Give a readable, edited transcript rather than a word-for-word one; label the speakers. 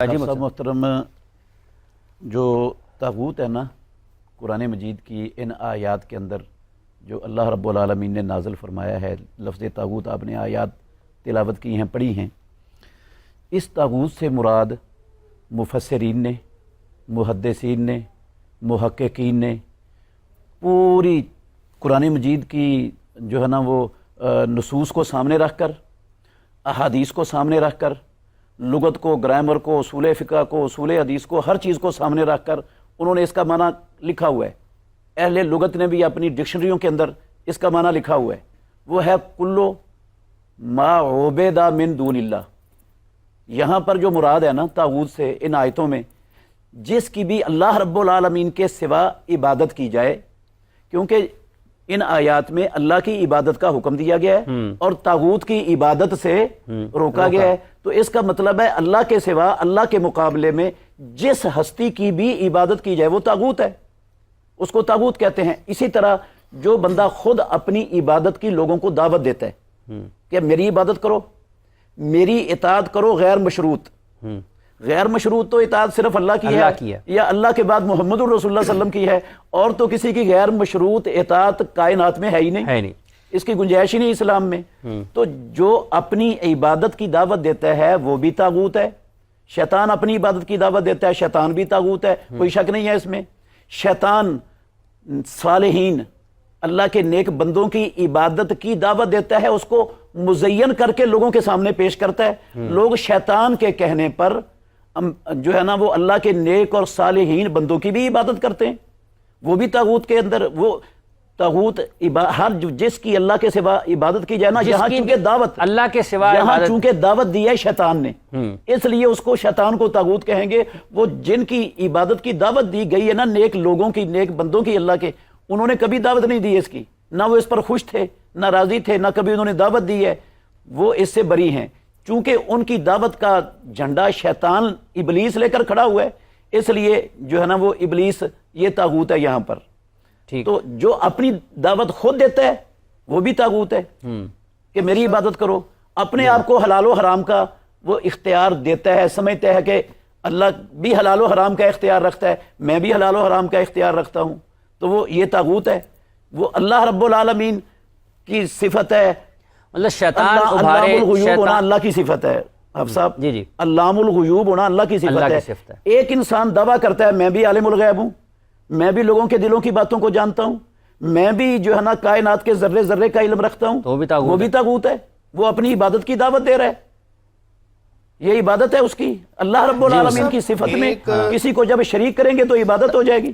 Speaker 1: सब मोहतरम, जो तागूत है ना, कुरान मजीद की इन आयात के अंदर जो अल्लाह रब्बुल आलमीन ने नाज़िल फरमाया है, लफ्ज़ तागूत आपने आयात तिलावत की हैं, पढ़ी हैं। इस तागूत से मुराद मुफस्सिरीन ने, मुहद्दिसीन ने, मुहक्किकीन ने पूरी कुरान मजीद की जो है ना वो नसूस को सामने रख कर, अहादीस को सामने रख कर, लुगत को, ग्रामर को, उसूल फ़िक़्ह को, उसूल हदीस को, हर चीज़ को सामने रख कर उन्होंने इसका माना लिखा हुआ है। अहले लुगत ने भी अपनी डिक्शनरियों के अंदर इसका माना लिखा हुआ है। वो है कुल्लो मा उबेदा मिन दूनिल्लाह। यहाँ पर जो मुराद है ना तागूत से इन आयतों में, जिसकी भी अल्लाह रब्बुल आलमीन के सिवा इबादत की जाए, क्योंकि इन आयात में अल्लाह की इबादत का हुक्म दिया गया है और तागूत की इबादत से रोका गया है। तो इसका मतलब है अल्लाह के सिवा, अल्लाह के मुकाबले में जिस हस्ती की भी इबादत की जाए वो तागूत है, उसको तागूत कहते हैं। इसी तरह जो बंदा खुद अपनी इबादत की लोगों को दावत देता है कि मेरी इबादत करो, मेरी इताअत करो गैर मशरूत। गैर मशरूत तो इताअत सिर्फ अल्लाह की है या अल्लाह के बाद मोहम्मद रसूलुल्लाह सल्लल्लाहु अलैहि वसल्लम की है, और तो किसी की गैर मशरूत इताअत कायनात में है ही नहीं, इसकी गुंजाइश ही नहीं इस्लाम में। तो जो अपनी इबादत की दावत देता है वो भी तागूत है। शैतान अपनी इबादत की दावत देता है, शैतान भी तागूत है, कोई शक नहीं है इसमें। शैतान सालेहीन अल्लाह के नेक बंदों की इबादत की दावत देता है, उसको मुज़य्यन करके लोगों के सामने पेश करता है। लोग शैतान के कहने पर जो है ना वो अल्लाह के नेक और सालेहीन बंदों की भी इबादत करते हैं, वो भी तागूत के अंदर। वो तागूत हर जिसकी अल्लाह के सिवा इबादत की जाए ना, यहाँ चूंकि दावत
Speaker 2: अल्लाह के सिवा,
Speaker 1: यहाँ चूंकि दावत दी है शैतान ने, इसलिए उसको शैतान को तागूत कहेंगे। वो जिनकी इबादत की दावत दी गई है ना, नेक लोगों की, नेक बंदों की, अल्लाह के, उन्होंने कभी दावत नहीं दी इसकी, ना वो इस पर खुश थे, ना राजी थे, ना कभी उन्होंने दावत दी है, वो इससे बरी हैं। चूंकि उनकी दावत का झंडा शैतान इबलीस लेकर खड़ा हुआ है, इसलिए जो है ना वो इबलीस ये तागूत है यहाँ पर। तो जो अपनी दावत खुद देता है वो भी तागूत है कि मेरी इबादत करो। अपने आप को हलालो हराम का वो इख्तियार देता है, समझता है कि अल्लाह भी हलालो हराम का इख्तियार रखता है, मैं भी हलालो हराम का इख्तियार रखता हूं, तो वो ये तागूत है। वो अल्लाह रब्बुल आलमीन की सिफत है,
Speaker 2: मतलब शैतान
Speaker 1: अल्लामुल गुयूब होना अल्लाह की सिफत है। अब साहब
Speaker 2: जी
Speaker 1: अल्लामुल गुयूब होना अल्लाह की सिफत है। एक इंसान दावा करता है मैं भी आलिमुल गैब हूं, मैं भी लोगों के दिलों की बातों को जानता हूं, मैं भी जो है ना कायनात के जर्रे जर्रे का इल्म रखता हूं,
Speaker 2: तो
Speaker 1: वो भी तागूत है। वो अपनी इबादत की दावत दे रहा है, ये इबादत है उसकी। अल्लाह रब्बुल आलमीन की सिफत में किसी को जब शरीक करेंगे तो इबादत हो जाएगी।